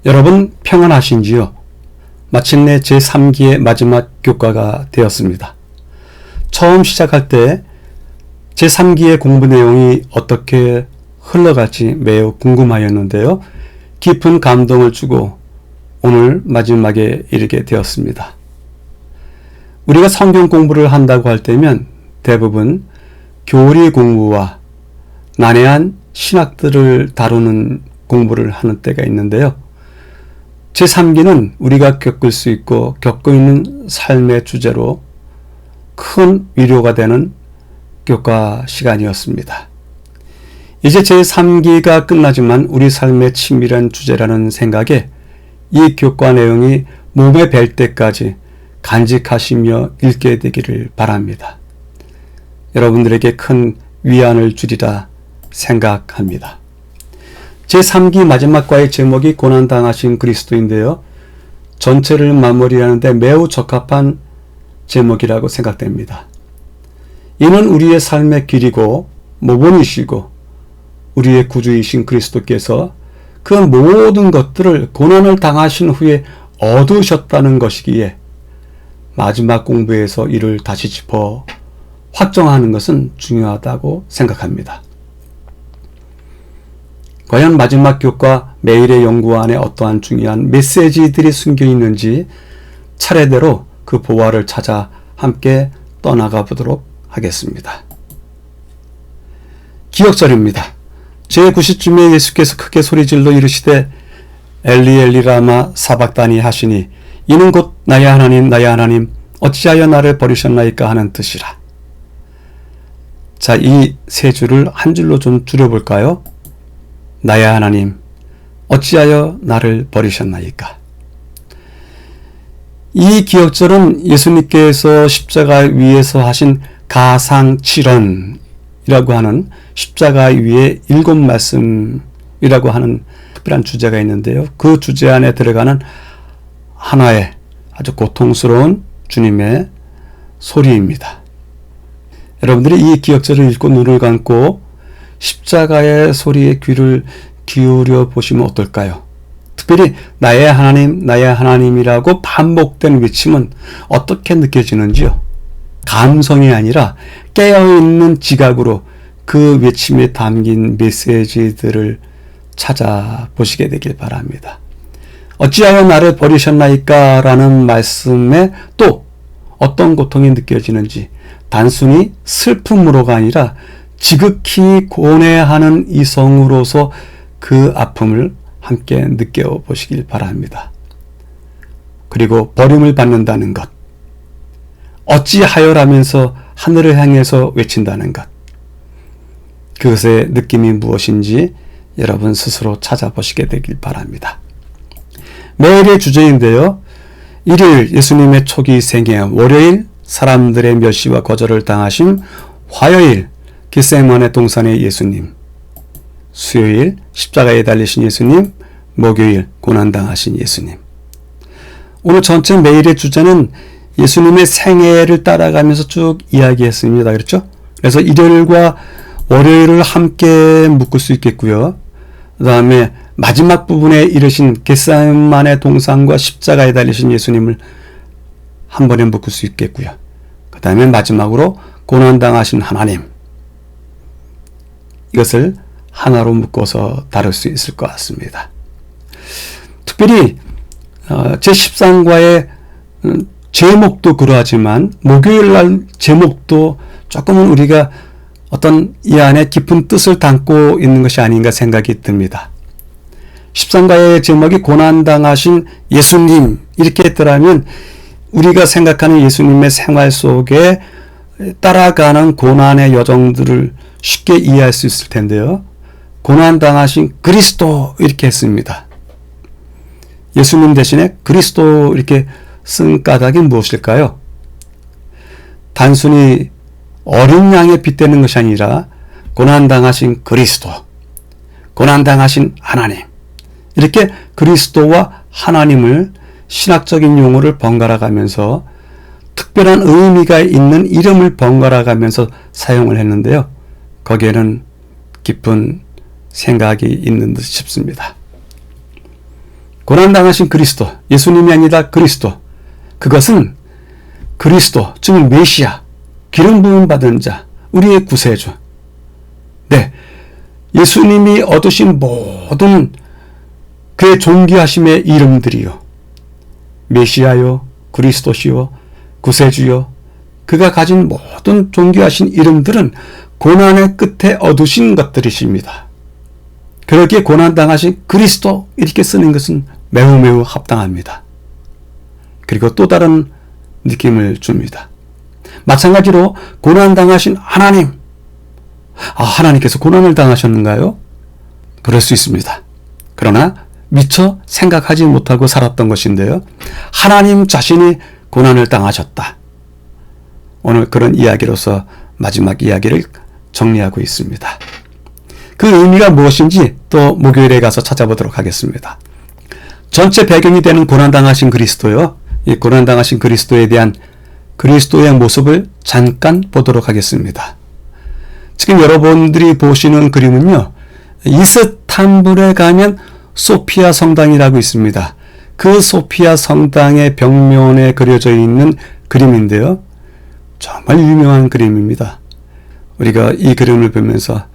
여러분 평안하신지요? 마침내 제3기의 마지막 교과가 되었습니다. 처음 시작할 때 제3기의 공부 내용이 어떻게 흘러갈지 매우 궁금하였는데요. 깊은 감동을 주고 오늘 마지막에 이르게 되었습니다. 우리가 성경 공부를 한다고 할 때면 대부분 교리 공부와 난해한 신학들을 다루는 공부를 하는 때가 있는데요. 제3기는 우리가 겪을 수 있고 겪고 있는 삶의 주제로 큰 위로가 되는 교과 시간이었습니다. 이제 제3기가 끝나지만 우리 삶의 친밀한 주제라는 생각에 이 교과 내용이 몸에 뵐 때까지 간직하시며 읽게 되기를 바랍니다. 여러분들에게 큰 위안을 주리라 생각합니다. 제3기 마지막 과의 제목이 고난당하신 그리스도인데요. 전체를 마무리하는데 매우 적합한 제목이라고 생각됩니다. 이는 우리의 삶의 길이고 모본이시고 우리의 구주이신 그리스도께서 그 모든 것들을 고난을 당하신 후에 얻으셨다는 것이기에 마지막 공부에서 이를 다시 짚어 확정하는 것은 중요하다고 생각합니다. 과연 마지막 교과 매일의 연구 안에 어떠한 중요한 메시지들이 숨겨 있는지 차례대로 그 보화를 찾아 함께 떠나가 보도록 하겠습니다. 기억절입니다. 제9시쯤에 예수께서 크게 소리질러 이르시되 엘리 엘리 라마 사박다니 하시니 이는 곧 나의 하나님 나의 하나님 어찌하여 나를 버리셨나이까 하는 뜻이라. 자, 이 세 줄을 한 줄로 좀 줄여볼까요? 나의 하나님 어찌하여 나를 버리셨나이까. 이 기억절은 예수님께서 십자가 위에서 하신 가상칠언이라고 하는 십자가 위에 7말씀이라고 하는 특별한 주제가 있는데요. 그 주제 안에 들어가는 하나의 아주 고통스러운 주님의 소리입니다. 여러분들이 이 기억절을 읽고 눈을 감고 십자가의 소리에 귀를 기울여 보시면 어떨까요? 특별히 나의 하나님, 나의 하나님이라고 반복된 외침은 어떻게 느껴지는지요? 감성이 아니라 깨어있는 지각으로 그 외침에 담긴 메시지들을 찾아보시게 되길 바랍니다. 어찌하여 나를 버리셨나이까 라는 말씀에 또 어떤 고통이 느껴지는지 단순히 슬픔으로가 아니라 지극히 고뇌하는 이성으로서 그 아픔을 함께 느껴보시길 바랍니다. 그리고 버림을 받는다는 것, 어찌하여라면서 하늘을 향해서 외친다는 것, 그것의 느낌이 무엇인지 여러분 스스로 찾아보시게 되길 바랍니다. 매일의 주제인데요. 일요일 예수님의 초기 생애, 월요일 사람들의 멸시와 거절을 당하심, 화요일 겟세마네 동산의 예수님, 수요일 십자가에 달리신 예수님, 목요일 고난당하신 예수님. 오늘 전체 매일의 주제는 예수님의 생애를 따라가면서 쭉 이야기했습니다. 그렇죠? 그래서 일요일과 월요일을 함께 묶을 수 있겠고요. 그 다음에 마지막 부분에 이르신 겟세마네 동산과 십자가에 달리신 예수님을 한 번에 묶을 수 있겠고요. 그 다음에 마지막으로 고난당하신 하나님, 이것을 하나로 묶어서 다룰 수 있을 것 같습니다. 특별히 제13과의 제목도 그러하지만 목요일 날 제목도 조금은 우리가 어떤 이 안에 깊은 뜻을 담고 있는 것이 아닌가 생각이 듭니다. 13과의 제목이 고난당하신 예수님 이렇게 했더라면 우리가 생각하는 예수님의 생활 속에 따라가는 고난의 여정들을 쉽게 이해할 수 있을 텐데요. 고난당하신 그리스도 이렇게 했습니다. 예수님 대신에 그리스도 이렇게 쓴 까닭이 무엇일까요? 단순히 어린 양에 빗대는 것이 아니라 고난당하신 그리스도, 고난당하신 하나님, 이렇게 그리스도와 하나님을 신학적인 용어를 번갈아 가면서 특별한 의미가 있는 이름을 번갈아 가면서 사용을 했는데요. 거기에는 깊은 생각이 있는 듯 싶습니다. 고난당하신 그리스도, 예수님이 아니다 그리스도, 그것은 그리스도, 즉 메시아, 기름 부음 받은 자, 우리의 구세주. 네, 예수님이 얻으신 모든 그의 존귀하심의 이름들이요, 메시아요, 그리스도시요, 구세주요, 그가 가진 모든 존귀하신 이름들은 고난의 끝에 얻으신 것들이십니다. 그렇게 고난당하신 그리스도 이렇게 쓰는 것은 매우 매우 합당합니다. 그리고 또 다른 느낌을 줍니다. 마찬가지로 고난당하신 하나님, 하나님께서 고난을 당하셨는가요? 그럴 수 있습니다. 그러나 미처 생각하지 못하고 살았던 것인데요, 하나님 자신이 고난을 당하셨다. 오늘 그런 이야기로서 마지막 이야기를 정리하고 있습니다. 그 의미가 무엇인지 또 목요일에 가서 찾아보도록 하겠습니다. 전체 배경이 되는 고난당하신 그리스도요, 이 고난당하신 그리스도에 대한 그리스도의 모습을 잠깐 보도록 하겠습니다. 지금 여러분들이 보시는 그림은요, 이스탄불에 가면 소피아 성당이라고 있습니다. 그 소피아 성당의 벽면에 그려져 있는 그림인데요, 정말 유명한 그림입니다. 우리가 이 그림을 보면서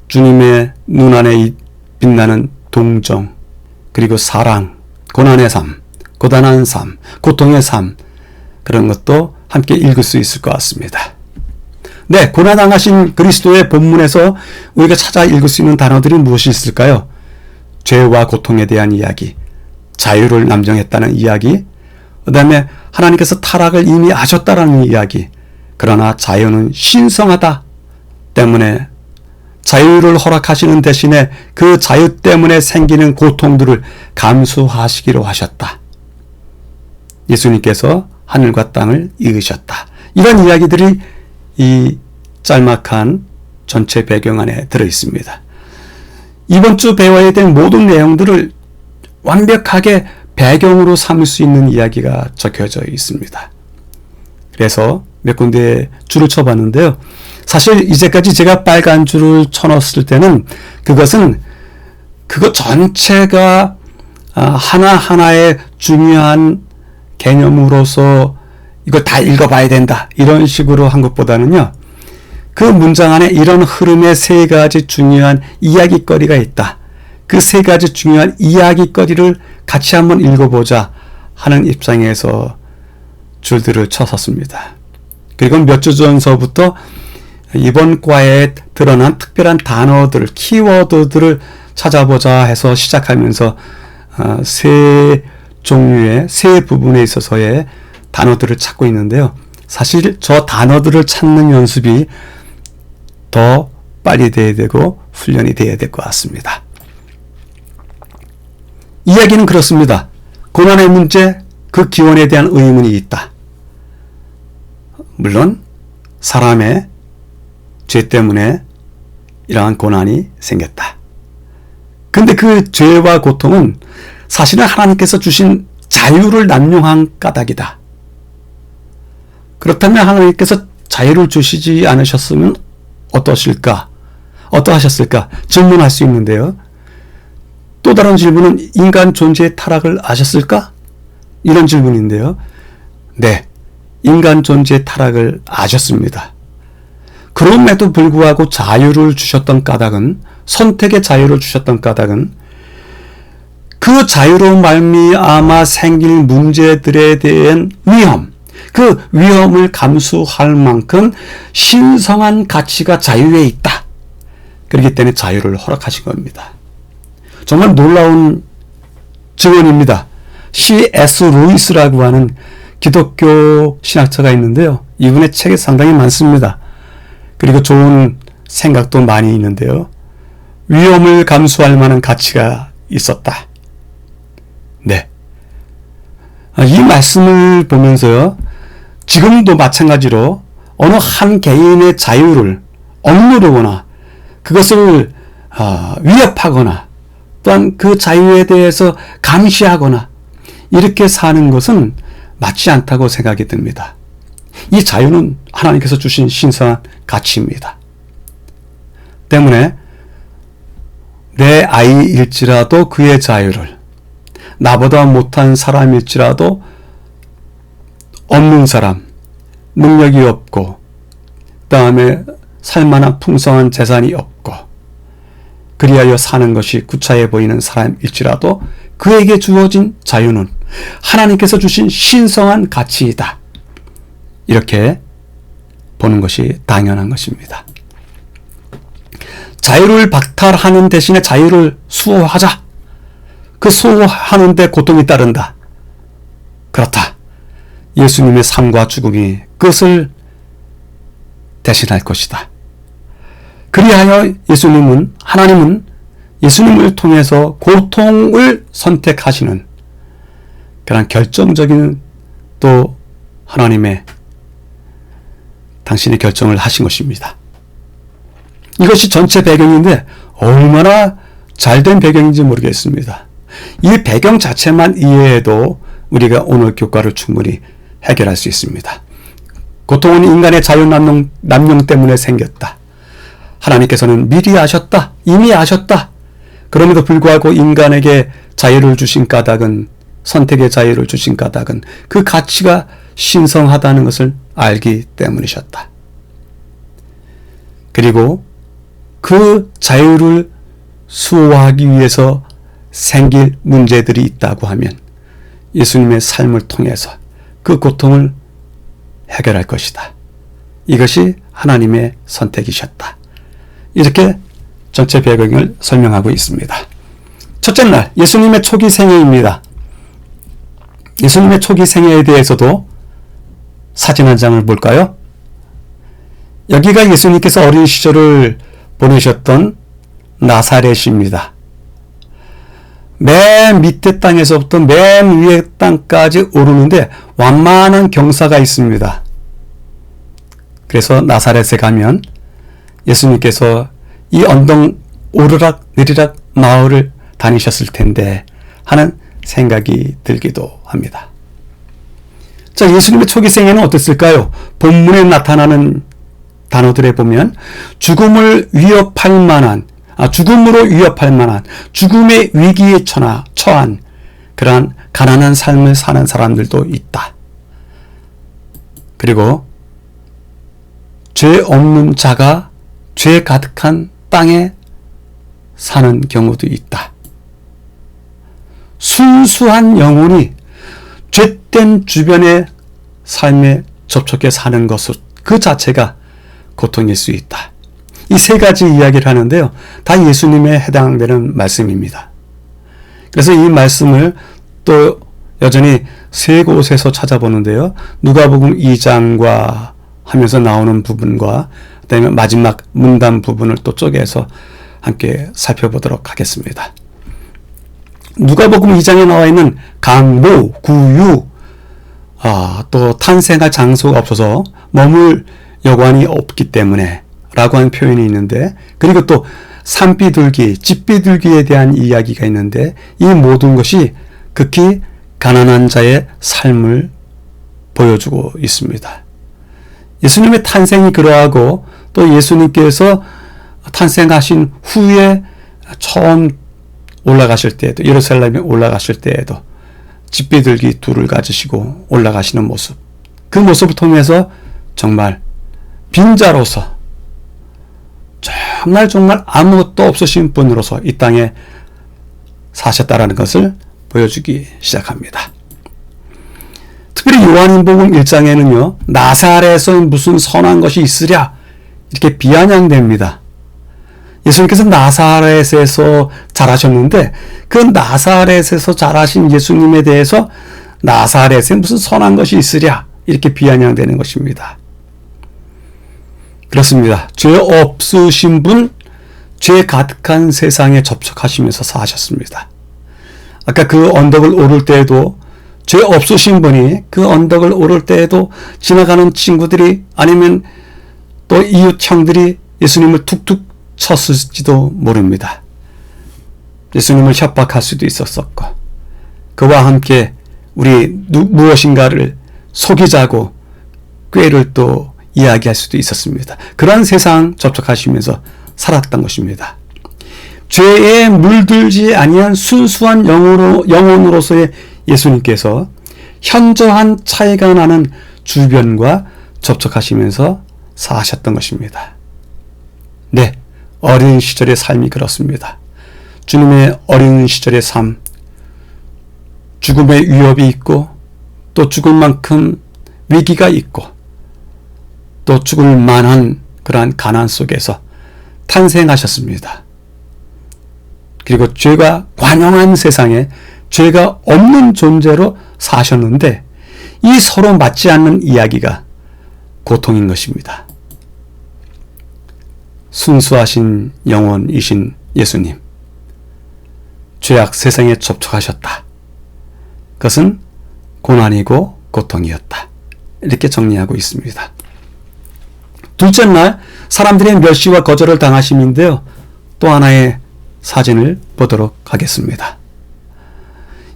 주님의 눈 안에 빛나는 동정, 그리고 사랑, 고난의 삶, 고단한 삶, 고통의 삶, 그런 것도 함께 읽을 수 있을 것 같습니다. 네, 고난당하신 그리스도의 본문에서 우리가 찾아 읽을 수 있는 단어들이 무엇이 있을까요? 죄와 고통에 대한 이야기, 자유를 남정했다는 이야기, 그 다음에 하나님께서 타락을 이미 아셨다라는 이야기, 그러나 자유는 신성하다 때문에 자유를 허락하시는 대신에 그 자유 때문에 생기는 고통들을 감수하시기로 하셨다. 예수님께서 하늘과 땅을 이으셨다. 이런 이야기들이 이 짤막한 전체 배경 안에 들어있습니다. 이번 주 배워야 될 모든 내용들을 완벽하게 배경으로 삼을 수 있는 이야기가 적혀져 있습니다. 그래서 몇 군데에 줄을 쳐봤는데요, 사실 이제까지 제가 빨간 줄을 쳐놓았을 때는 그것은 그것 전체가 하나하나의 중요한 개념으로서 이걸 다 읽어봐야 된다, 이런 식으로 한 것보다는요, 그 문장 안에 이런 흐름의 세 가지 중요한 이야기거리가 있다. 그 세 가지 중요한 이야기거리를 같이 한번 읽어보자 하는 입장에서 줄들을 쳐섰습니다. 그리고 몇 주 전서부터 이번 과에 드러난 특별한 단어들, 키워드들을 찾아보자 해서 시작하면서 세 종류의 세 부분에 있어서의 단어들을 찾고 있는데요, 사실 저 단어들을 찾는 연습이 더 빨리 돼야 되고 훈련이 돼야 될 것 같습니다. 이야기는 그렇습니다. 고난의 문제, 그 기원에 대한 의문이 있다. 물론 사람의 죄 때문에 이러한 고난이 생겼다. 근데 그 죄와 고통은 사실은 하나님께서 주신 자유를 남용한 까닭이다. 그렇다면 하나님께서 자유를 주시지 않으셨으면 어떠하셨을까 질문할 수 있는데요, 또 다른 질문은 인간 존재의 타락을 아셨을까? 이런 질문인데요, 네, 인간 존재의 타락을 아셨습니다. 그럼에도 불구하고 자유를 주셨던 까닭은, 선택의 자유를 주셨던 까닭은 그 자유로 말미암아 생길 문제들에 대한 위험, 그 위험을 감수할 만큼 신성한 가치가 자유에 있다. 그렇기 때문에 자유를 허락하신 겁니다. 정말 놀라운 증언입니다. C.S. 루이스라고 하는 기독교 신학자가 있는데요, 이분의 책이 상당히 많습니다. 그리고 좋은 생각도 많이 있는데요, 위험을 감수할 만한 가치가 있었다. 네, 이 말씀을 보면서요, 지금도 마찬가지로 어느 한 개인의 자유를 억누르거나 그것을 위협하거나 또한 그 자유에 대해서 감시하거나 이렇게 사는 것은 맞지 않다고 생각이 듭니다. 이 자유는 하나님께서 주신 신성한 가치입니다. 때문에 내 아이일지라도 그의 자유를, 나보다 못한 사람일지라도 없는 사람, 능력이 없고 그 다음에 살만한 풍성한 재산이 없고 그리하여 사는 것이 구차해 보이는 사람일지라도 그에게 주어진 자유는 하나님께서 주신 신성한 가치이다. 이렇게 보는 것이 당연한 것입니다. 자유를 박탈하는 대신에 자유를 수호하자. 그 수호하는 데 고통이 따른다. 그렇다. 예수님의 삶과 죽음이 그것을 대신할 것이다. 그리하여 하나님은 예수님을 통해서 고통을 선택하시는 그런 결정적인 또 하나님의 당신의 결정을 하신 것입니다. 이것이 전체 배경인데 얼마나 잘된 배경인지 모르겠습니다. 이 배경 자체만 이해해도 우리가 오늘 교과를 충분히 해결할 수 있습니다. 고통은 인간의 자유남용 때문에 생겼다. 하나님께서는 미리 아셨다. 이미 아셨다. 그럼에도 불구하고 인간에게 자유를 주신 까닭은, 선택의 자유를 주신 까닭은 그 가치가 신성하다는 것을 알기 때문이셨다. 그리고 그 자유를 수호하기 위해서 생길 문제들이 있다고 하면 예수님의 삶을 통해서 그 고통을 해결할 것이다. 이것이 하나님의 선택이셨다. 이렇게 전체 배경을 설명하고 있습니다. 첫째 날, 예수님의 초기 생애입니다. 예수님의 초기 생애에 대해서도 사진 한 장을 볼까요? 여기가 예수님께서 어린 시절을 보내셨던 나사렛입니다. 맨 밑에 땅에서부터 맨 위에 땅까지 오르는데 완만한 경사가 있습니다. 그래서 나사렛에 가면 예수님께서 이 언덕 오르락 내리락 마을을 다니셨을 텐데 하는 생각이 들기도 합니다. 자, 예수님의 초기 생애는 어땠을까요? 본문에 나타나는 단어들에 보면 죽음으로 위협할 만한, 죽음의 위기에 처한 그러한 가난한 삶을 사는 사람들도 있다. 그리고 죄 없는 자가 죄 가득한 땅에 사는 경우도 있다. 순수한 영혼이 죄된 주변의 삶에 접촉해 사는 것을 그 자체가 고통일 수 있다. 이 세 가지 이야기를 하는데요. 다 예수님에 해당되는 말씀입니다. 그래서 이 말씀을 또 여전히 세 곳에서 찾아보는데요. 누가복음 2장과 하면서 나오는 부분과 그다음에 마지막 문단 부분을 또 쪼개서 함께 살펴보도록 하겠습니다. 누가복음 2장에 나와 있는 강모, 구유, 또 탄생할 장소가 없어서 머물 여관이 없기 때문에 라고 하는 표현이 있는데, 그리고 또 산비둘기, 집비둘기에 대한 이야기가 있는데, 이 모든 것이 극히 가난한 자의 삶을 보여주고 있습니다. 예수님의 탄생이 그러하고 또 예수님께서 탄생하신 후에 처음 올라가실 때에도, 예루살렘에 올라가실 때에도 집비둘기 둘을 가지시고 올라가시는 모습, 그 모습을 통해서 정말 빈자로서 정말 아무것도 없으신 분으로서 이 땅에 사셨다라는 것을 보여주기 시작합니다. 특별히 요한복음 1장에는요, 나사렛에 무슨 선한 것이 있으랴 이렇게 비아냥됩니다. 예수님께서 나사렛에서 자라셨는데 그 나사렛에서 자라신 예수님에 대해서 나사렛에 무슨 선한 것이 있으랴 이렇게 비아냥되는 것입니다. 그렇습니다. 죄 없으신 분, 죄 가득한 세상에 접촉하시면서 사셨습니다. 아까 그 언덕을 오를 때에도 죄 없으신 분이 그 언덕을 오를 때에도 지나가는 친구들이 아니면 또 이웃 형들이 예수님을 툭툭 쳤을지도 모릅니다. 예수님을 협박할 수도 있었었고, 그와 함께 우리 무엇인가를 속이자고 꾀를 또 이야기할 수도 있었습니다. 그러한 세상 접촉하시면서 살았던 것입니다. 죄에 물들지 아니한 순수한 영혼으로서의 예수님께서 현저한 차이가 나는 주변과 접촉하시면서 사셨던 것입니다. 네, 어린 시절의 삶이 그렇습니다. 주님의 어린 시절의 삶, 죽음의 위협이 있고 또 죽을 만큼 위기가 있고 또 죽을 만한 그러한 가난 속에서 탄생하셨습니다. 그리고 죄가 관영한 세상에 죄가 없는 존재로 사셨는데 이 서로 맞지 않는 이야기가 고통인 것입니다. 순수하신 영혼이신 예수님, 죄악 세상에 접촉하셨다. 그것은 고난이고 고통이었다. 이렇게 정리하고 있습니다. 둘째 날 사람들의 멸시와 거절을 당하심인데요. 또 하나의 사진을 보도록 하겠습니다.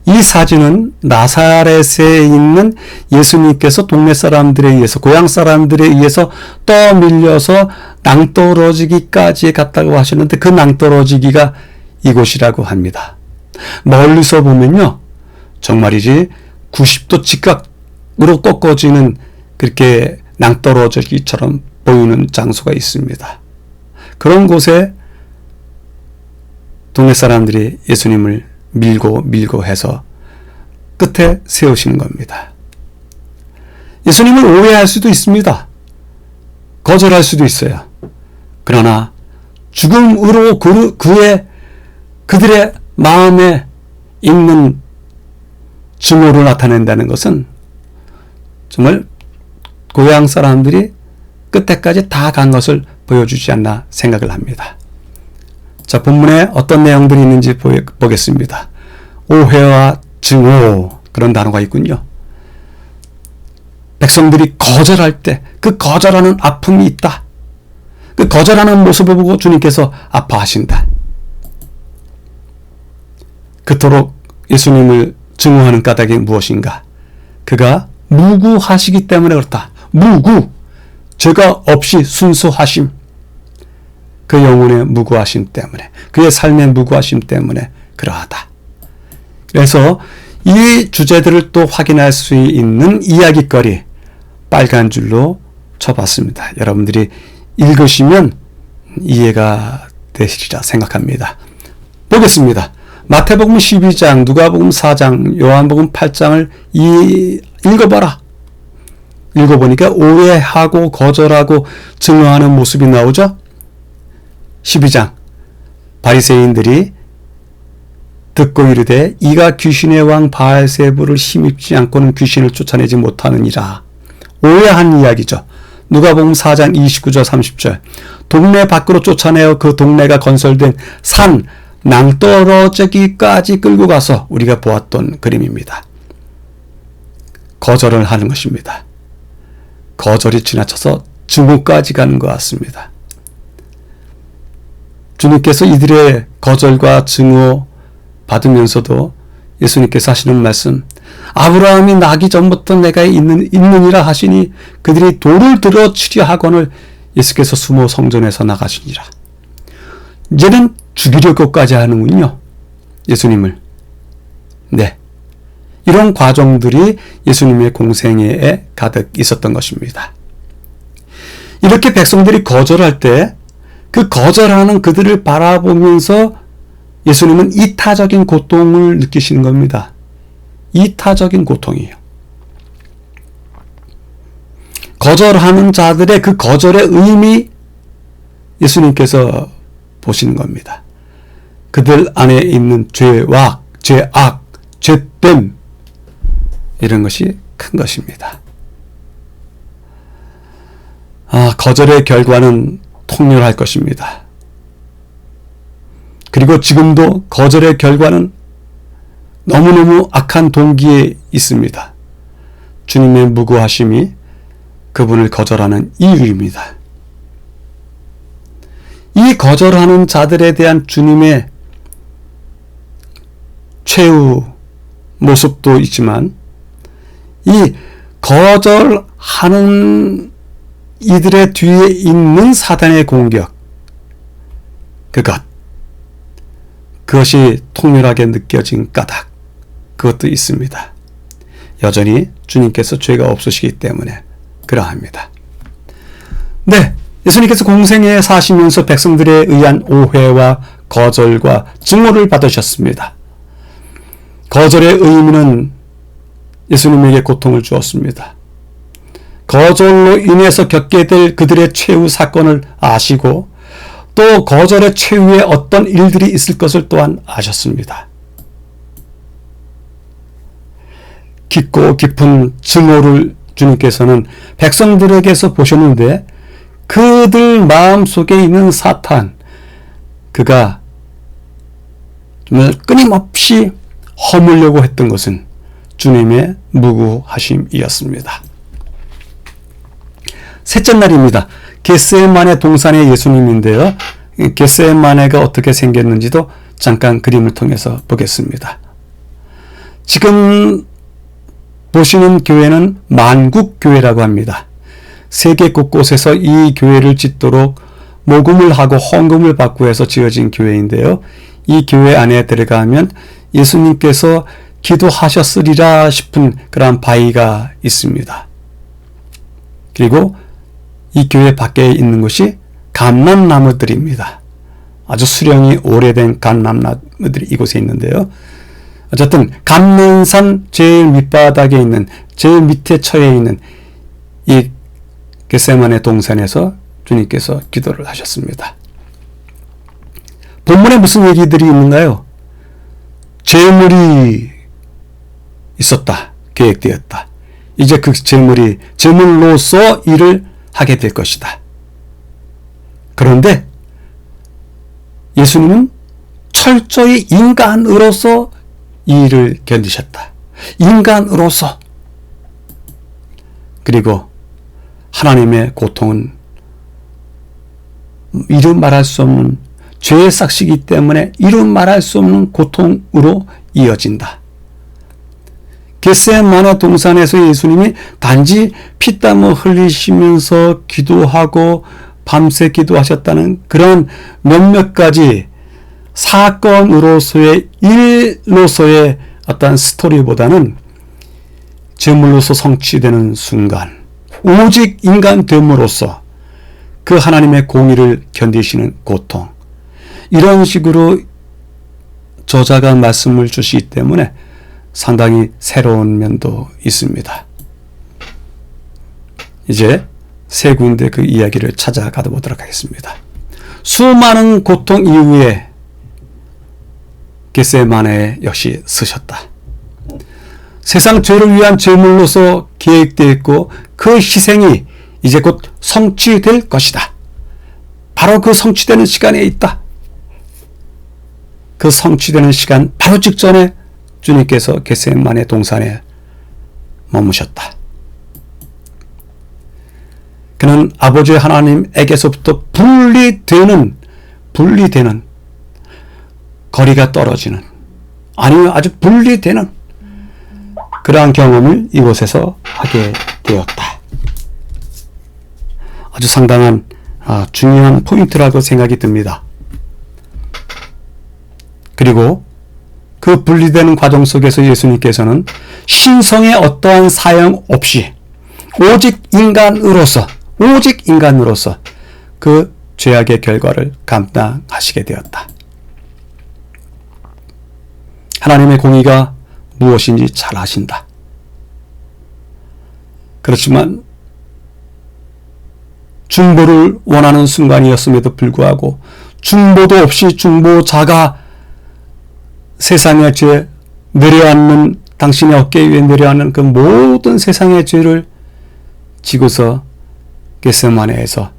이 사진은 나사렛에 있는 예수님께서 동네 사람들에 의해서, 고향 사람들에 의해서 떠밀려서 낭떠러지기까지 갔다고 하셨는데 그 낭떠러지기가 이곳이라고 합니다. 멀리서 보면요, 정말이지 90도 직각으로 꺾어지는 그렇게 낭떠러지기처럼 보이는 장소가 있습니다. 그런 곳에 동네 사람들이 예수님을 밀고 해서 끝에 세우시는 겁니다. 예수님을 오해할 수도 있습니다. 거절할 수도 있어요. 그러나 죽음으로 그들의 마음에 있는 증오를 나타낸다는 것은 정말 고향 사람들이 끝에까지 다 간 것을 보여주지 않나 생각을 합니다. 자, 본문에 어떤 내용들이 있는지 보겠습니다. 오해와 증오, 그런 단어가 있군요. 백성들이 거절할 때 그 거절하는 아픔이 있다. 그 거절하는 모습을 보고 주님께서 아파하신다. 그토록 예수님을 증오하는 까닭이 무엇인가? 그가 무구하시기 때문에 그렇다. 무구, 죄가 없이 순수하심, 그 영혼의 무구하심 때문에, 그의 삶의 무구하심 때문에 그러하다. 그래서 이 주제들을 또 확인할 수 있는 이야깃거리, 빨간 줄로 쳐봤습니다. 여러분들이 읽으시면 이해가 되시리라 생각합니다. 보겠습니다. 마태복음 12장, 누가복음 4장, 요한복음 8장을 읽어봐라. 읽어보니까 오해하고 거절하고 증오하는 모습이 나오죠. 12장, 바리새인들이 듣고 이르되 이가 귀신의 왕 바알세불을 힘입지 않고는 귀신을 쫓아내지 못하느니라. 오해한 이야기죠. 누가복음 4장 29절 30절, 동네 밖으로 쫓아내어 그 동네가 건설된 산 낭떠러지기까지 끌고 가서 우리가 보았던 그림입니다. 거절을 하는 것입니다. 거절이 지나쳐서 증오까지 가는 것 같습니다. 주님께서 이들의 거절과 증오 받으면서도 예수님께서 하시는 말씀, 아브라함이 나기 전부터 내가 있느니라 하시니 그들이 돌을 들어 치려 하거늘 예수께서 수모 성전에서 나가시니라. 이제는 죽이려고까지 하는군요. 예수님을. 네. 이런 과정들이 예수님의 공생애에 가득 있었던 것입니다. 이렇게 백성들이 거절할 때 그 거절하는 그들을 바라보면서 예수님은 이타적인 고통을 느끼시는 겁니다. 이타적인 고통이에요. 거절하는 자들의 그 거절의 의미 예수님께서 보시는 겁니다. 그들 안에 있는 죄악, 죄됨, 이런 것이 큰 것입니다. 거절의 결과는 통렬할 것입니다. 그리고 지금도 거절의 결과는 너무너무 악한 동기에 있습니다. 주님의 무고하심이 그분을 거절하는 이유입니다. 이 거절하는 자들에 대한 주님의 최후 모습도 있지만 이 거절하는 이들의 뒤에 있는 사단의 공격, 그것이 통렬하게 느껴진 까닭, 그것도 있습니다. 여전히 주님께서 죄가 없으시기 때문에 그러합니다. 네, 예수님께서 공생에 사시면서 백성들에 의한 오해와 거절과 증오를 받으셨습니다. 거절의 의미는 예수님에게 고통을 주었습니다. 거절로 인해서 겪게 될 그들의 최후 사건을 아시고 또 거절의 최후에 어떤 일들이 있을 것을 또한 아셨습니다. 깊고 깊은 증오를 주님께서는 백성들에게서 보셨는데 그들 마음속에 있는 사탄, 그가 정말 끊임없이 허물려고 했던 것은 주님의 무구하심이었습니다. 셋째 날입니다. 겟세마네 동산의 예수님인데요. 겟세마네가 어떻게 생겼는지도 잠깐 그림을 통해서 보겠습니다. 지금 보시는 교회는 만국교회라고 합니다. 세계 곳곳에서 이 교회를 짓도록 모금을 하고 헌금을 받고 해서 지어진 교회인데요. 이 교회 안에 들어가면 예수님께서 기도하셨으리라 싶은 그런 바위가 있습니다. 그리고 이 교회 밖에 있는 것이 감람나무들입니다. 아주 수령이 오래된 감람나무들이 이곳에 있는데요. 어쨌든 감는산 제일 밑바닥에 있는, 제일 밑에 처해 있는 이 겟세마네 동산에서 주님께서 기도를 하셨습니다. 본문에 무슨 얘기들이 있는가요? 재물이 있었다, 계획되었다. 이제 그 재물이 재물로서 일을 하게 될 것이다. 그런데 예수님은 철저히 인간으로서 이 일을 견디셨다. 인간으로서. 그리고 하나님의 고통은 이루 말할 수 없는 죄의 삭시기 때문에 이루 말할 수 없는 고통으로 이어진다. 겟세마네 동산에서 예수님이 단지 피땀을 흘리시면서 기도하고 밤새 기도하셨다는 그런 몇몇 가지 사건으로서의 일로서의 어떤 스토리보다는 제물로서 성취되는 순간 오직 인간 됨으로써 그 하나님의 공의를 견디시는 고통, 이런 식으로 저자가 말씀을 주시기 때문에 상당히 새로운 면도 있습니다. 이제 세 군데 그 이야기를 찾아가 보도록 하겠습니다. 수많은 고통 이후에 겟세마네에 역시 쓰셨다. 세상 죄를 위한 제물로서 계획되어 있고 그 희생이 이제 곧 성취될 것이다. 바로 그 성취되는 시간에 있다. 그 성취되는 시간 바로 직전에 주님께서 겟세마네 동산에 머무셨다. 그는 아버지 하나님에게서부터 분리되는 거리가 떨어지는, 아니면 아주 분리되는 그러한 경험을 이곳에서 하게 되었다. 아주 상당한 중요한 포인트라고 생각이 듭니다. 그리고 그 분리되는 과정 속에서 예수님께서는 신성의 어떠한 사용 없이 오직 인간으로서 그 죄악의 결과를 감당하시게 되었다. 하나님의 공의가 무엇인지 잘 아신다. 그렇지만 중보를 원하는 순간이었음에도 불구하고 중보도 없이 중보자가 세상의 죄, 내려앉는, 당신의 어깨 위에 내려앉는 그 모든 세상의 죄를 지고서 겟세마네에서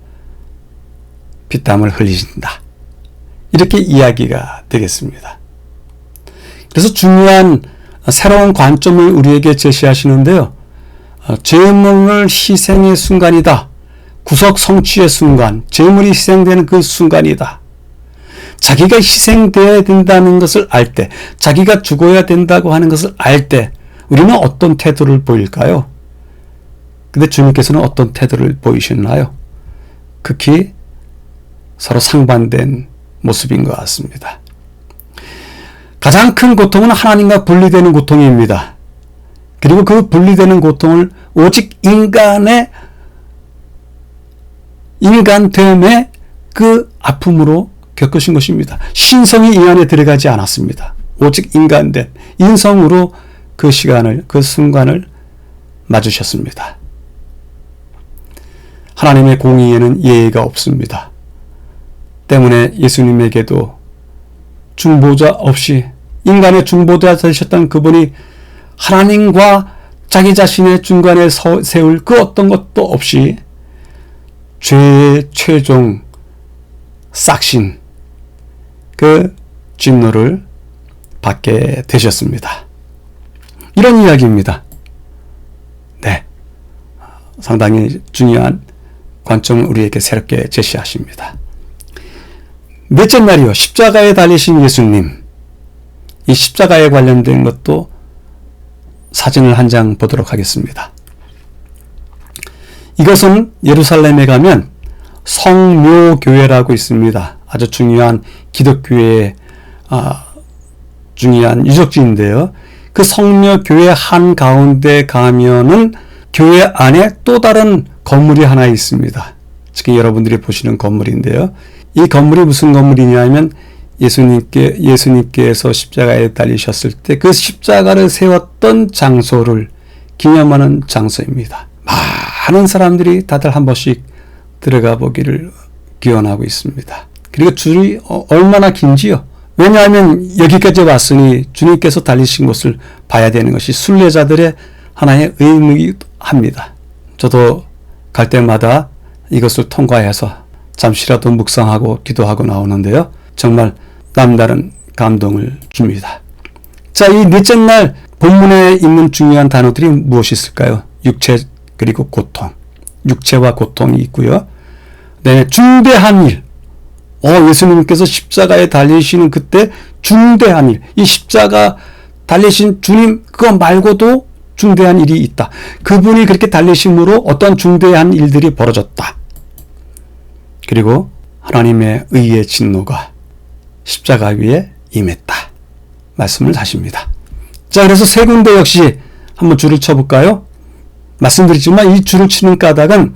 피땀을 흘리신다. 이렇게 이야기가 되겠습니다. 그래서 중요한 새로운 관점을 우리에게 제시하시는데요. 제물을 희생의 순간이다. 구속 성취의 순간, 제물이 희생되는 그 순간이다. 자기가 희생되어야 된다는 것을 알 때, 자기가 죽어야 된다고 하는 것을 알 때 우리는 어떤 태도를 보일까요? 근데 주님께서는 어떤 태도를 보이셨나요? 극히 서로 상반된 모습인 것 같습니다. 가장 큰 고통은 하나님과 분리되는 고통입니다. 그리고 그 분리되는 고통을 오직 인간됨의 그 아픔으로 겪으신 것입니다. 신성이 이 안에 들어가지 않았습니다. 오직 인간됨, 인성으로 그 시간을, 그 순간을 맞으셨습니다. 하나님의 공의에는 예의가 없습니다. 때문에 예수님에게도 중보자 없이 인간의 중보자 되셨던 그분이 하나님과 자기 자신의 중간에 세울 그 어떤 것도 없이 죄의 최종 싹신 그 진노를 받게 되셨습니다. 이런 이야기입니다. 네, 상당히 중요한 관점을 우리에게 새롭게 제시하십니다. 넷째 날이요, 십자가에 달리신 예수님. 이 십자가에 관련된 것도 사진을 한 장 보도록 하겠습니다. 이것은 예루살렘에 가면 성묘교회라고 있습니다. 아주 중요한 기독교의 중요한 유적지인데요. 그 성묘교회 한가운데 가면은 교회 안에 또 다른 건물이 하나 있습니다. 지금 여러분들이 보시는 건물인데요. 이 건물이 무슨 건물이냐면 예수님께서 십자가에 달리셨을 때 그 십자가를 세웠던 장소를 기념하는 장소입니다. 많은 사람들이 다들 한 번씩 들어가 보기를 기원하고 있습니다. 그리고 줄이 얼마나 긴지요. 왜냐하면 여기까지 왔으니 주님께서 달리신 곳을 봐야 되는 것이 순례자들의 하나의 의무이기도 합니다. 저도 갈 때마다 이것을 통과해서 잠시라도 묵상하고 기도하고 나오는데요. 정말 남다른 감동을 줍니다. 자, 이 넷째 날 본문에 있는 중요한 단어들이 무엇이 있을까요? 육체 그리고 고통. 육체와 고통이 있고요. 네, 중대한 일. 예수님께서 십자가에 달리시는 그때 중대한 일. 이 십자가 달리신 주님 그거 말고도 중대한 일이 있다. 그분이 그렇게 달리심으로 어떤 중대한 일들이 벌어졌다. 그리고 하나님의 의의 진노가 십자가 위에 임했다. 말씀을 하십니다. 자, 그래서 세 군데 역시 한번 줄을 쳐볼까요? 말씀드리지만 이 줄을 치는 까닭은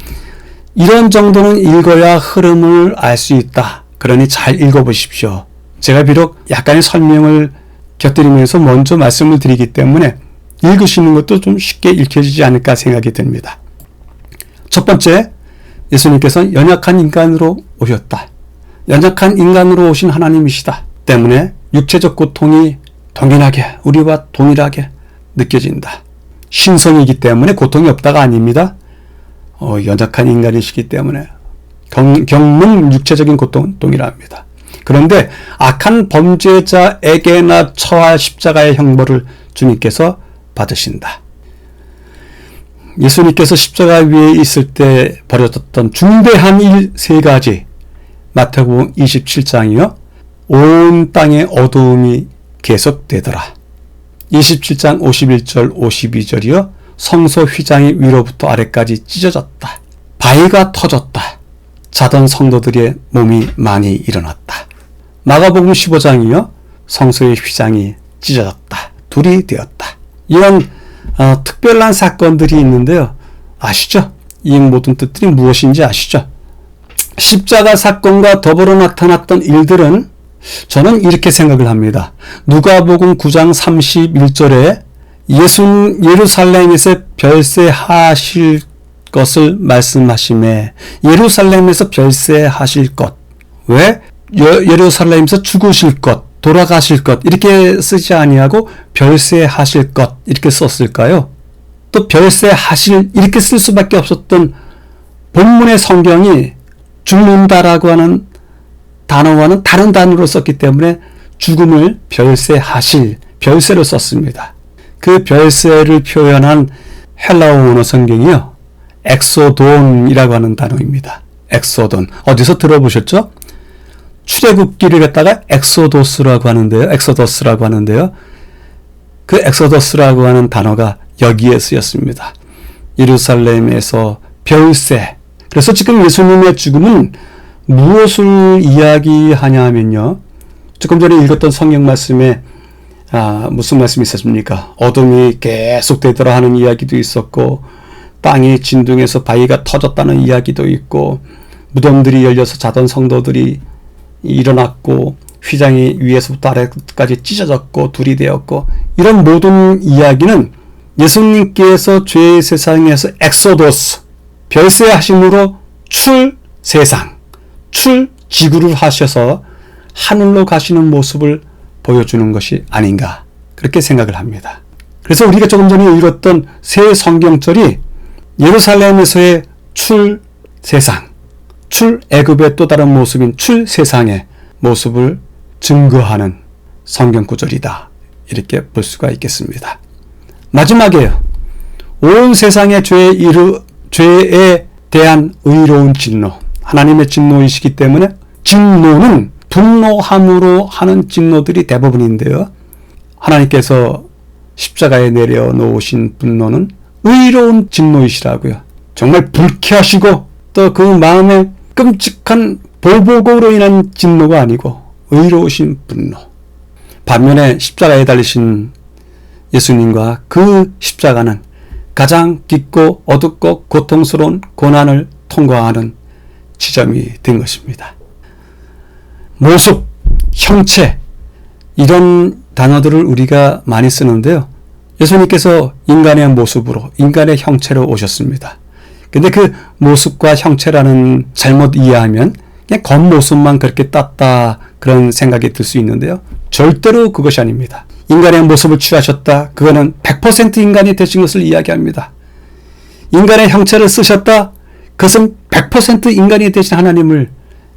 이런 정도는 읽어야 흐름을 알 수 있다. 그러니 잘 읽어보십시오. 제가 비록 약간의 설명을 곁들이면서 먼저 말씀을 드리기 때문에 읽으시는 것도 좀 쉽게 읽혀지지 않을까 생각이 듭니다. 첫 번째, 예수님께서 연약한 인간으로 오셨다. 연약한 인간으로 오신 하나님이시다. 때문에 육체적 고통이 동일하게, 우리와 동일하게 느껴진다. 신성이기 때문에 고통이 없다가 아닙니다. 연약한 인간이시기 때문에 겪는 육체적인 고통은 동일합니다. 그런데 악한 범죄자에게나 처할 십자가의 형벌을 주님께서 받으신다. 예수님께서 십자가 위에 있을 때 벌어졌던 중대한 일 세 가지. 마태복음 27장이요. 온 땅에 어두움이 계속되더라. 27장 51절 52절이요. 성소 휘장이 위로부터 아래까지 찢어졌다. 바위가 터졌다. 자던 성도들의 몸이 많이 일어났다. 마가복음 15장이요. 성소의 휘장이 찢어졌다. 둘이 되었다. 이런 특별한 사건들이 있는데요. 아시죠? 이 모든 뜻들이 무엇인지 아시죠? 십자가 사건과 더불어 나타났던 일들은 저는 이렇게 생각을 합니다. 누가복음 9장 31절에 예루살렘에서 별세하실 것을 말씀하시매 예루살렘에서 별세하실 것. 왜? 예루살렘에서 죽으실 것, 돌아가실 것 이렇게 쓰지 아니하고 별세하실 것 이렇게 썼을까요? 또 별세하실 이렇게 쓸 수밖에 없었던 본문의 성경이 죽는다라고 하는 단어와는 다른 단어로 썼기 때문에 죽음을 별세하실, 별세로 썼습니다. 그 별세를 표현한 헬라어 원어 성경이요. 엑소돈이라고 하는 단어입니다. 엑소돈. 어디서 들어보셨죠? 출애굽기를 갖다가 엑소더스라고 하는데요. 그 엑소더스라고 하는 단어가 여기에 쓰였습니다. 예루살렘에서 별세. 그래서 지금 예수님의 죽음은 무엇을 이야기하냐 하면요. 조금 전에 읽었던 성경 말씀에 무슨 말씀이 있었습니까? 어둠이 계속되더라 하는 이야기도 있었고, 땅이 진동해서 바위가 터졌다는 이야기도 있고, 무덤들이 열려서 자던 성도들이 일어났고, 휘장이 위에서부터 아래까지 찢어졌고 둘이 되었고, 이런 모든 이야기는 예수님께서 죄의 세상에서 엑소도스, 별세하심으로 출세상, 출지구를 하셔서 하늘로 가시는 모습을 보여주는 것이 아닌가, 그렇게 생각을 합니다. 그래서 우리가 조금 전에 읽었던 새 성경절이 예루살렘에서의 출세상, 출애굽의 또 다른 모습인 출세상의 모습을 증거하는 성경구절이다, 이렇게 볼 수가 있겠습니다. 마지막에요. 온 세상의 죄에 대한 의로운 진노, 하나님의 진노이시기 때문에 진노는 분노함으로 하는 진노들이 대부분인데요. 하나님께서 십자가에 내려놓으신 분노는 의로운 진노이시라고요. 정말 불쾌하시고 또 그 마음에 끔찍한 보복으로 인한 진노가 아니고 의로우신 분노. 반면에 십자가에 달리신 예수님과 그 십자가는 가장 깊고 어둡고 고통스러운 고난을 통과하는 지점이 된 것입니다. 모습, 형체, 이런 단어들을 우리가 많이 쓰는데요. 예수님께서 인간의 모습으로, 인간의 형체로 오셨습니다. 근데 그 모습과 형체라는 잘못 이해하면 그냥 겉모습만 그렇게 땄다, 그런 생각이 들 수 있는데요. 절대로 그것이 아닙니다. 인간의 모습을 취하셨다, 그거는 100% 인간이 되신 것을 이야기합니다. 인간의 형체를 쓰셨다, 그것은 100% 인간이 되신 하나님을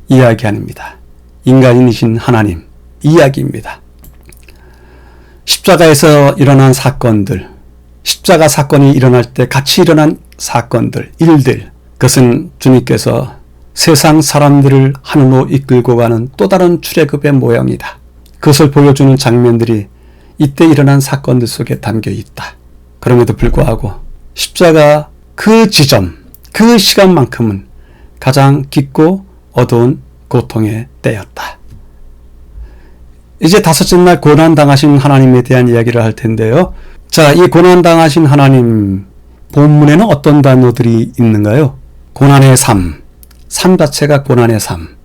이야기합니다. 인간이신 하나님 이야기입니다. 십자가에서 일어난 사건들, 십자가 사건이 일어날 때 같이 일어난 사건들, 일들, 그것은 주님께서 세상 사람들을 하늘로 이끌고 가는 또 다른 출애굽의 모형이다. 그것을 보여주는 장면들이 이때 일어난 사건들 속에 담겨 있다. 그럼에도 불구하고 십자가 그 지점, 그 시간만큼은 가장 깊고 어두운 고통의 때였다. 이제 다섯째 날 고난당하신 하나님에 대한 이야기를 할 텐데요. 자, 이 고난당하신 하나님, 본문에는 어떤 단어들이 있는가요? 고난의 삶, 삶 자체가 고난의 삶.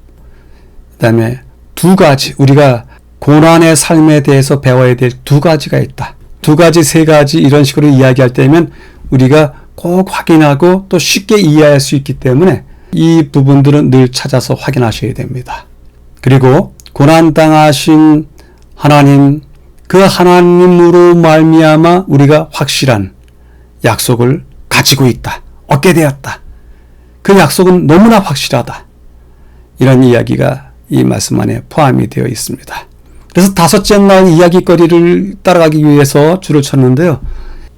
그 다음에 두 가지, 우리가 고난의 삶에 대해서 배워야 될 두 가지가 있다. 두 가지, 세 가지 이런 식으로 이야기할 때면 우리가 꼭 확인하고 또 쉽게 이해할 수 있기 때문에 이 부분들은 늘 찾아서 확인하셔야 됩니다. 그리고 고난당하신 하나님, 그 하나님으로 말미암아 우리가 확실한 약속을 가지고 있다, 얻게 되었다. 그 약속은 너무나 확실하다. 이런 이야기가 이 말씀 안에 포함이 되어 있습니다. 그래서 다섯째 날 이야기거리를 따라가기 위해서 줄을 쳤는데요.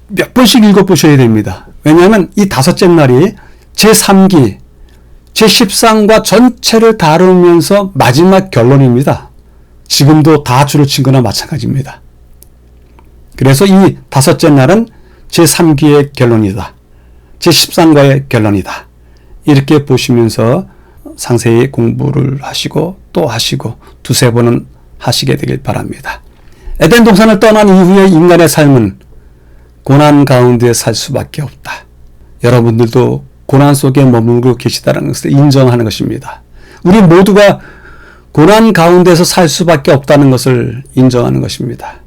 몇 번씩 읽어보셔야 됩니다. 왜냐하면 이 다섯째 날이 제3기, 제10상과 전체를 다루면서 마지막 결론입니다. 지금도 다 줄을 친 거나 마찬가지입니다. 그래서 이 다섯째 날은 제3기의 결론이다, 제10상과의 결론이다, 이렇게 보시면서 상세히 공부를 하시고 또 하시고 두세 번은 하시게 되길 바랍니다. 에덴 동산을 떠난 이후의 인간의 삶은 고난 가운데 살 수밖에 없다. 여러분들도 고난 속에 머물고 계시다는 것을 인정하는 것입니다. 우리 모두가 고난 가운데서 살 수밖에 없다는 것을 인정하는 것입니다.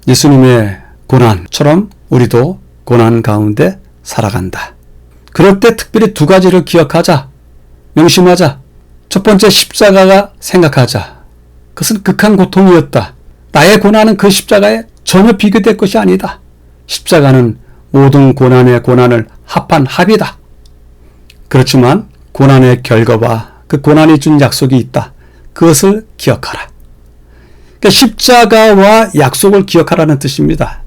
예수님의 고난처럼 우리도 고난 가운데 살아간다. 그럴 때 특별히 두 가지를 기억하자, 명심하자. 첫 번째, 십자가가 생각하자. 그것은 극한 고통이었다. 나의 고난은 그 십자가에 전혀 비교될 것이 아니다. 십자가는 모든 고난의 고난을 합한 합이다. 그렇지만 고난의 결과와 그 고난이 준 약속이 있다. 그것을 기억하라. 그러니까 십자가와 약속을 기억하라는 뜻입니다.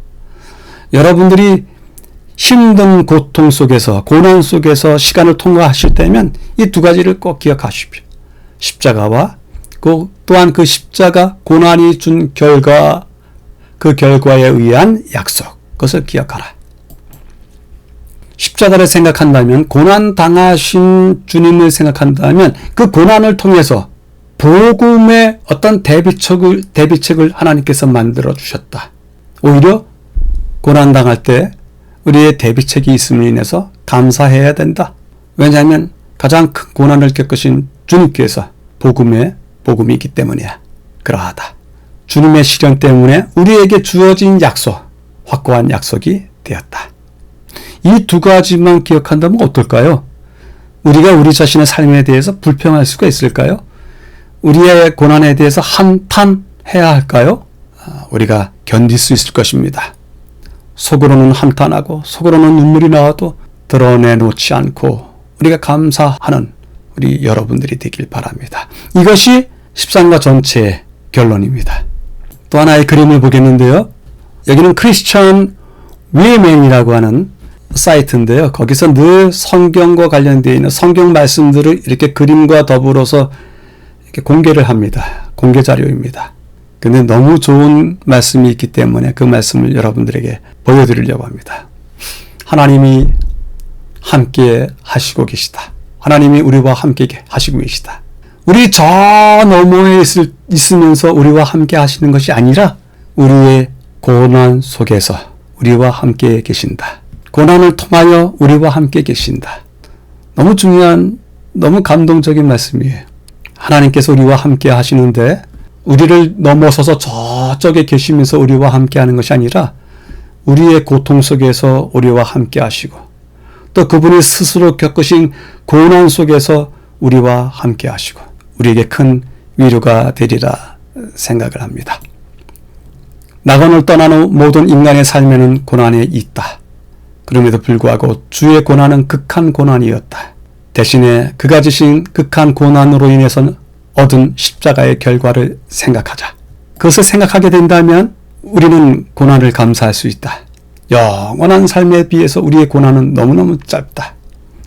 여러분들이 힘든 고통 속에서, 고난 속에서 시간을 통과하실 때면 이 두 가지를 꼭 기억하십시오. 십자가와 또한 그 십자가 고난이 준 결과, 그 결과에 의한 약속, 그것을 기억하라. 십자가를 생각한다면, 고난 당하신 주님을 생각한다면 그 고난을 통해서 복음의 어떤 대비책을 하나님께서 만들어 주셨다. 오히려 고난 당할 때 우리의 대비책이 있음으로 인해서 감사해야 된다. 왜냐하면 가장 큰 고난을 겪으신 주님께서 복음이 있기 때문이야. 그러하다. 주님의 시련 때문에 우리에게 주어진 약속, 확고한 약속이 되었다. 이 두 가지만 기억한다면 어떨까요? 우리가 우리 자신의 삶에 대해서 불평할 수가 있을까요? 우리의 고난에 대해서 한탄해야 할까요? 우리가 견딜 수 있을 것입니다. 속으로는 한탄하고 속으로는 눈물이 나와도 드러내놓지 않고 우리가 감사하는 우리 여러분들이 되길 바랍니다. 이것이 13과 전체의 결론입니다. 또 하나의 그림을 보겠는데요. 여기는 크리스천 위맨이라고 하는 사이트인데요. 거기서 늘 성경과 관련되어 있는 성경 말씀들을 이렇게 그림과 더불어서 이렇게 공개를 합니다. 공개 자료입니다. 근데 너무 좋은 말씀이 있기 때문에 그 말씀을 여러분들에게 보여드리려고 합니다. 하나님이 함께 하시고 계시다. 하나님이 우리와 함께 하시고 계시다. 우리 저 너머에 있으면서 우리와 함께 하시는 것이 아니라 우리의 고난 속에서 우리와 함께 계신다. 고난을 통하여 우리와 함께 계신다. 너무 중요한, 너무 감동적인 말씀이에요. 하나님께서 우리와 함께 하시는데 우리를 넘어서서 저쪽에 계시면서 우리와 함께 하는 것이 아니라 우리의 고통 속에서 우리와 함께 하시고 또 그분이 스스로 겪으신 고난 속에서 우리와 함께 하시고 우리에게 큰 위로가 되리라 생각을 합니다. 낙원을 떠난 후 모든 인간의 삶에는 고난이 있다. 그럼에도 불구하고 주의 고난은 극한 고난이었다. 대신에 그가 지신 극한 고난으로 인해서 얻은 십자가의 결과를 생각하자. 그것을 생각하게 된다면 우리는 고난을 감사할 수 있다. 영원한 삶에 비해서 우리의 고난은 너무너무 짧다.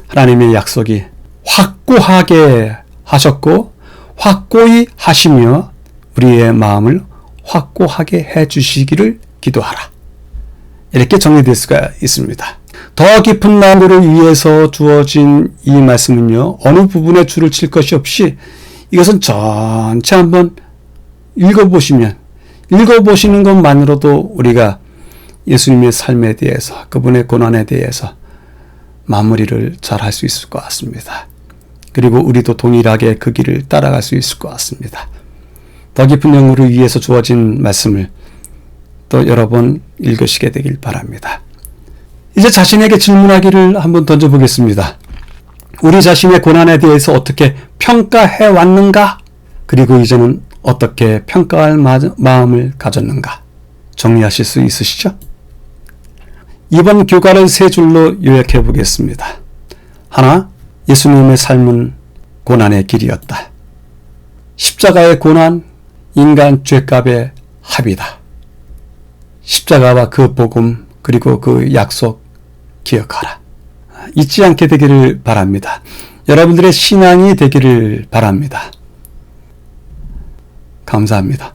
하나님의 약속이 확고하게 하셨고 확고히 하시며 우리의 마음을 확고하게 해주시기를 기도하라. 이렇게 정리될 수가 있습니다. 더 깊은 나무를 위해서 주어진 이 말씀은요. 어느 부분에 줄을 칠 것이 없이 이것은 전체 한번 읽어보시는 것만으로도 우리가 예수님의 삶에 대해서 그분의 고난에 대해서 마무리를 잘 할 수 있을 것 같습니다. 그리고 우리도 동일하게 그 길을 따라갈 수 있을 것 같습니다. 더 깊은 영혼을 위해서 주어진 말씀을 또 여러 번 읽으시게 되길 바랍니다. 이제 자신에게 질문하기를 한번 던져보겠습니다. 우리 자신의 고난에 대해서 어떻게 평가해 왔는가? 그리고 이제는 어떻게 평가할 마음을 가졌는가? 정리하실 수 있으시죠? 이번 교과를 세 줄로 요약해 보겠습니다. 하나, 예수님의 삶은 고난의 길이었다. 십자가의 고난, 인간 죄값의 합이다. 십자가와 그 복음 그리고 그 약속 기억하라. 잊지 않게 되기를 바랍니다. 여러분들의 신앙이 되기를 바랍니다. 감사합니다.